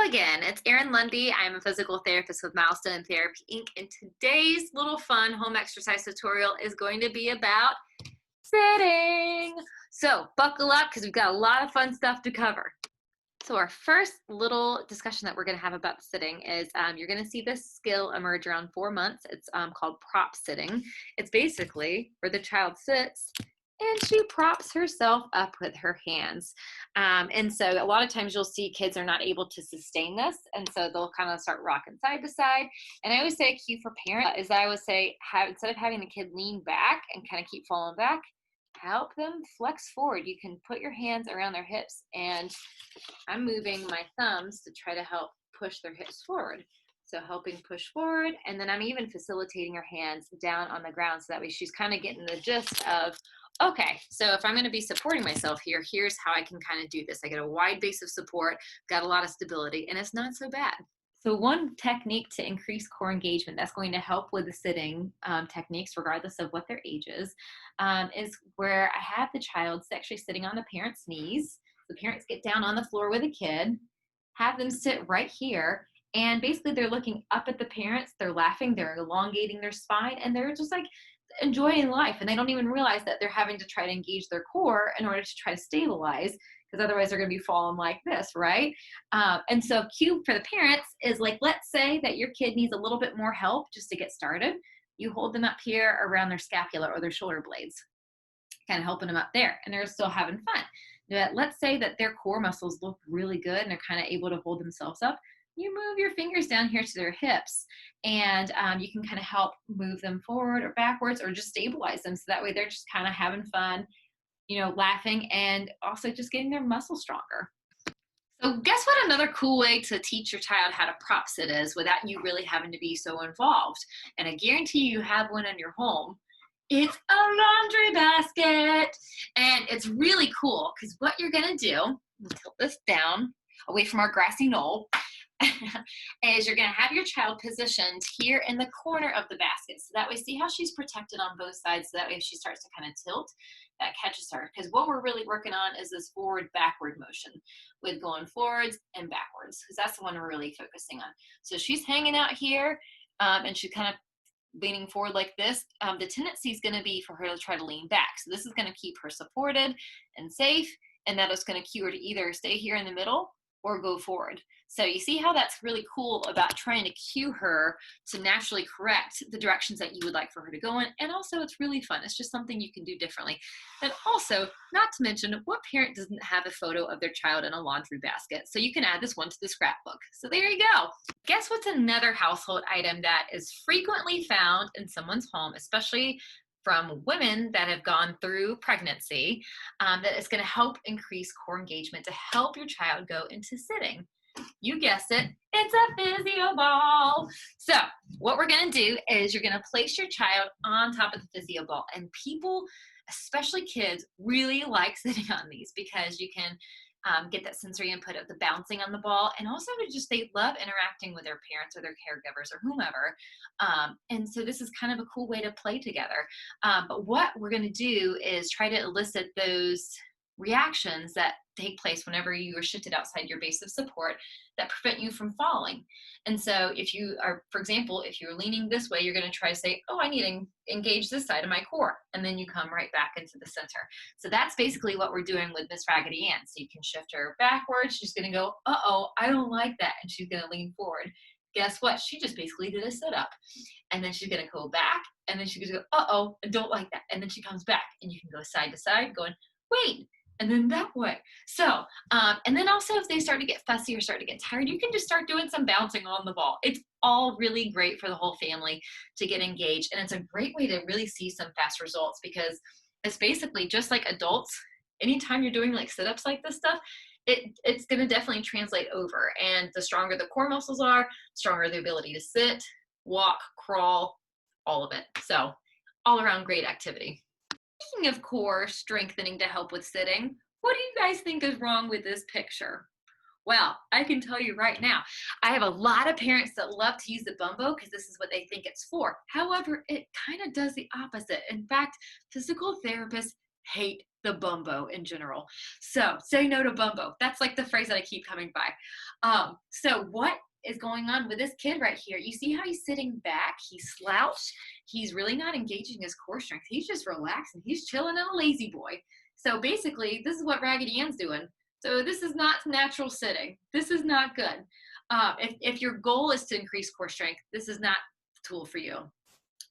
Hello again, it's Erin Lundy. I'm a physical therapist with Milestone Therapy Inc. And today's little fun home exercise tutorial is going to be about sitting. So buckle up because we've got a lot of fun stuff to cover. So our first little discussion that we're going to have about sitting is you're going to see this skill emerge around 4 months. It's called prop sitting. It's basically where the child sits and she props herself up with her hands. And so a lot of times you'll see kids are not able to sustain this. And so they'll kind of start rocking side to side. And I always say a cue for parents is I always say, instead of having the kid lean back and kind of keep falling back, help them flex forward. You can put your hands around their hips, and I'm moving my thumbs to try to help push their hips forward. So helping push forward, and then I'm even facilitating her hands down on the ground so that way she's kind of getting the gist of, okay, so if I'm going to be supporting myself here, here's how I can kind of do this. I get a wide base of support, got a lot of stability, and it's not so bad. So one technique to increase core engagement that's going to help with the sitting techniques, regardless of what their age is where I have the child actually sitting on the parent's knees. The parents get down on the floor with a kid, have them sit right here, and basically they're looking up at the parents, they're laughing, they're elongating their spine, and they're just like enjoying life, and they don't even realize that they're having to try to engage their core in order to try to stabilize, because otherwise they're going to be falling like this, right? And so cue for the parents is like, let's say that your kid needs a little bit more help just to get started. You hold them up here around their scapula or their shoulder blades, kind of helping them up there, and they're still having fun. But let's say that their core muscles look really good and they're kind of able to hold themselves up. You move your fingers down here to their hips, and you can kind of help move them forward or backwards or just stabilize them. So that way they're just kind of having fun, laughing, and also just getting their muscles stronger. So guess what another cool way to teach your child how to prop sit is without you really having to be so involved? And I guarantee you have one in your home. It's a laundry basket. And it's really cool because what you're going to do, tilt this down away from our grassy knoll, is you're going to have your child positioned here in the corner of the basket. So that way, see how she's protected on both sides. So that way, if she starts to kind of tilt, that catches her. Because what we're really working on is this forward-backward motion with going forwards and backwards, because that's the one we're really focusing on. So she's hanging out here, and she's kind of leaning forward like this. The tendency is going to be for her to try to lean back. So this is going to keep her supported and safe, and that is going to cue her to either stay here in the middle or go forward. So you see how that's really cool about trying to cue her to naturally correct the directions that you would like for her to go in. And also it's really fun. It's just something you can do differently. And also, not to mention, what parent doesn't have a photo of their child in a laundry basket? So you can add this one to the scrapbook. So there you go. Guess what's another household item that is frequently found in someone's home, especially from women that have gone through pregnancy, that is going to help increase core engagement to help your child go into sitting? You guessed it, it's a physio ball. So what we're going to do is you're going to place your child on top of the physio ball, and people, especially kids, really like sitting on these because you can get that sensory input of the bouncing on the ball, and also they love interacting with their parents or their caregivers or whomever. And so this is kind of a cool way to play together. But what we're going to do is try to elicit those reactions that take place whenever you are shifted outside your base of support that prevent you from falling. And so if you are, for example, if you're leaning this way, you're going to try to say, oh, I need to engage this side of my core. And then you come right back into the center. So that's basically what we're doing with Miss Raggedy Ann. So you can shift her backwards. She's going to go, uh-oh, I don't like that. And she's going to lean forward. Guess what? She just basically did a sit-up. And then she's going to go back. And then she's going to go, uh-oh, I don't like that. And then she comes back. And you can go side to side going, wait, and then that way. So, and then also if they start to get fussy or start to get tired, you can just start doing some bouncing on the ball. It's all really great for the whole family to get engaged. And it's a great way to really see some fast results, because it's basically just like adults. Anytime you're doing like sit-ups like this stuff, it's going to definitely translate over. And the stronger the core muscles are, stronger the ability to sit, walk, crawl, all of it. So all around great activity. Speaking of core strengthening to help with sitting, what do you guys think is wrong with this picture? Well, I can tell you right now, I have a lot of parents that love to use the Bumbo because this is what they think it's for. However, it kind of does the opposite. In fact, physical therapists hate the Bumbo in general. So say no to Bumbo. That's like the phrase that I keep coming by. So what is going on with this kid right here? You see how he's sitting back? He's slouched. He's really not engaging his core strength. He's just relaxing. He's chilling in a lazy boy. So basically, this is what Raggedy Ann's doing. So this is not natural sitting. This is not good. If your goal is to increase core strength, this is not the tool for you.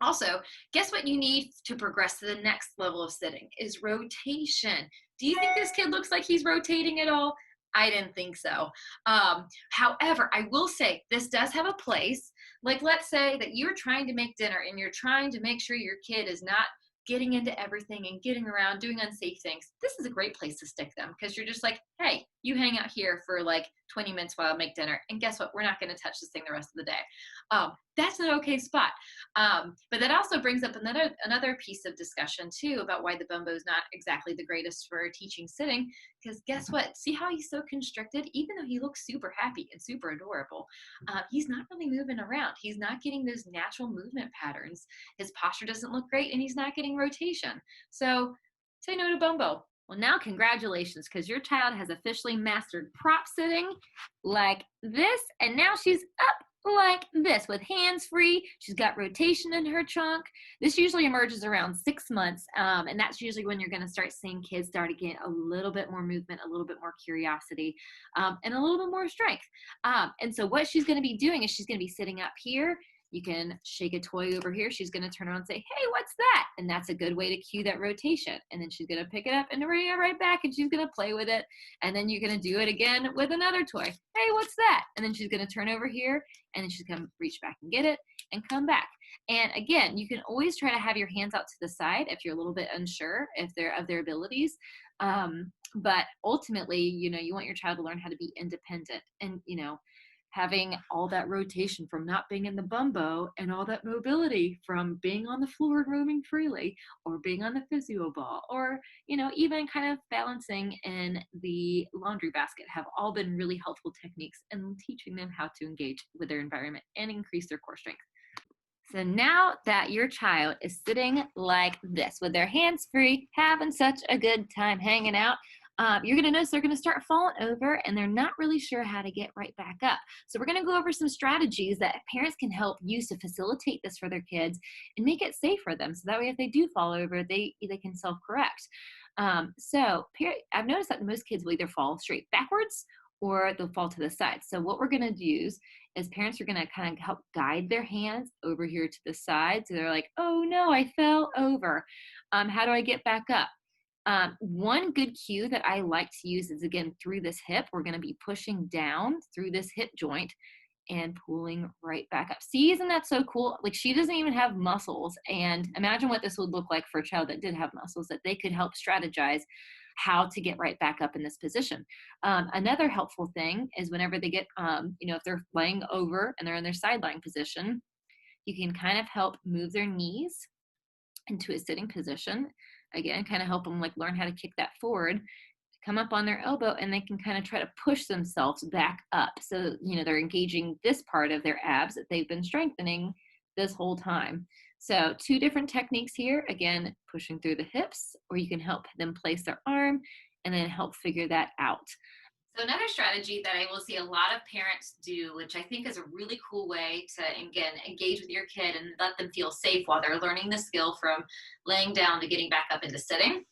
Also, guess what you need to progress to the next level of sitting is rotation. Do you think this kid looks like he's rotating at all? I didn't think so. However, I will say this does have a place. Like, let's say that you're trying to make dinner and you're trying to make sure your kid is not getting into everything and getting around, doing unsafe things. This is a great place to stick them because you're just like, hey, you hang out here for like 20 minutes while I make dinner. And guess what? We're not going to touch this thing the rest of the day. That's an okay spot. But that also brings up another piece of discussion too about why the Bumbo is not exactly the greatest for teaching sitting. Because guess what? See how he's so constricted? Even though he looks super happy and super adorable, he's not really moving around. He's not getting those natural movement patterns. His posture doesn't look great and he's not getting rotation. So say no to Bumbo. Well, now congratulations, because your child has officially mastered prop sitting like this, and now she's up like this with hands free. She's got rotation in her trunk. This usually emerges around 6 months, and that's usually when you're going to start seeing kids start to get a little bit more movement, a little bit more curiosity, and a little bit more strength. And so what she's going to be doing is she's going to be sitting up here. You can shake a toy over here. She's going to turn around and say, hey, what's that? And that's a good way to cue that rotation. And then she's going to pick it up and bring it right back, and she's going to play with it. And then you're going to do it again with another toy. Hey, what's that? And then she's going to turn over here, and then she's going to reach back and get it and come back. And again, you can always try to have your hands out to the side if you're a little bit unsure if they're of their abilities. But ultimately, you want your child to learn how to be independent and, having all that rotation from not being in the Bumbo and all that mobility from being on the floor and roaming freely, or being on the Physio Ball, or, even kind of balancing in the laundry basket have all been really helpful techniques in teaching them how to engage with their environment and increase their core strength. So now that your child is sitting like this with their hands free, having such a good time hanging out, you're going to notice they're going to start falling over and they're not really sure how to get right back up. So we're going to go over some strategies that parents can help use to facilitate this for their kids and make it safe for them. So that way, if they do fall over, they can self-correct. So I've noticed that most kids will either fall straight backwards or they'll fall to the side. So what we're going to use is parents are going to kind of help guide their hands over here to the side. So they're like, oh no, I fell over. How do I get back up? One good cue that I like to use is, again, through this hip. We're going to be pushing down through this hip joint and pulling right back up. See, isn't that so cool? Like, she doesn't even have muscles. And imagine what this would look like for a child that did have muscles, that they could help strategize how to get right back up in this position. Another helpful thing is whenever they get, if they're laying over and they're in their side lying position, you can kind of help move their knees into a sitting position. Again, kind of help them like learn how to kick that forward, come up on their elbow, and they can kind of try to push themselves back up. So, they're engaging this part of their abs that they've been strengthening this whole time. So 2 different techniques here. Again, pushing through the hips, or you can help them place their arm and then help figure that out. So another strategy that I will see a lot of parents do, which I think is a really cool way to, again, engage with your kid and let them feel safe while they're learning the skill from laying down to getting back up into sitting.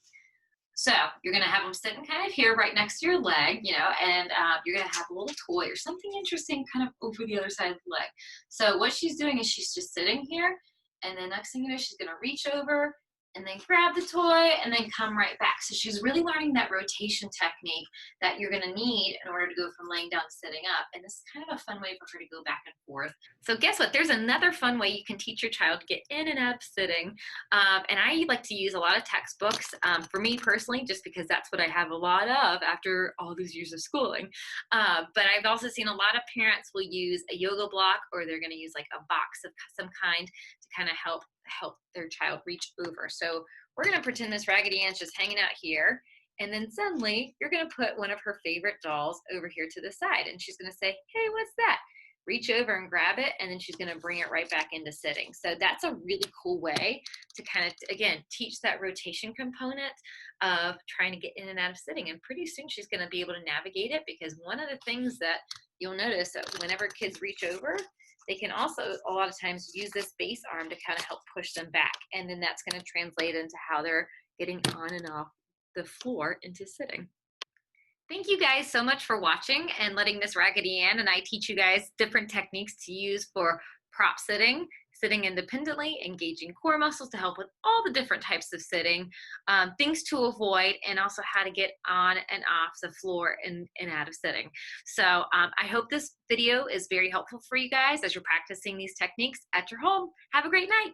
So you're going to have them sitting kind of here right next to your leg, and you're going to have a little toy or something interesting kind of over the other side of the leg. So what she's doing is she's just sitting here, and then next thing you know, she's going to reach over and then grab the toy and then come right back. So she's really learning that rotation technique that you're going to need in order to go from laying down to sitting up. And this is kind of a fun way for her to go back and forth. So guess what? There's another fun way you can teach your child to get in and out of sitting. And I like to use a lot of textbooks for me personally, just because that's what I have a lot of after all these years of schooling. But I've also seen a lot of parents will use a yoga block, or they're going to use like a box of some kind to kind of help their child reach over. So we're going to pretend this Raggedy Ann's just hanging out here, and then suddenly you're going to put one of her favorite dolls over here to the side, and she's going to say, hey, what's that? reach over and grab it, and then she's going to bring it right back into sitting. So that's a really cool way to kind of, again, teach that rotation component of trying to get in and out of sitting. And pretty soon she's going to be able to navigate it, because one of the things that you'll notice that whenever kids reach over, they can also a lot of times use this base arm to kind of help push them back. And then that's going to translate into how they're getting on and off the floor into sitting. Thank you guys so much for watching and letting Miss Raggedy Ann and I teach you guys different techniques to use for prop sitting, sitting independently, engaging core muscles to help with all the different types of sitting, things to avoid, and also how to get on and off the floor and out of sitting. So I hope this video is very helpful for you guys as you're practicing these techniques at your home. Have a great night.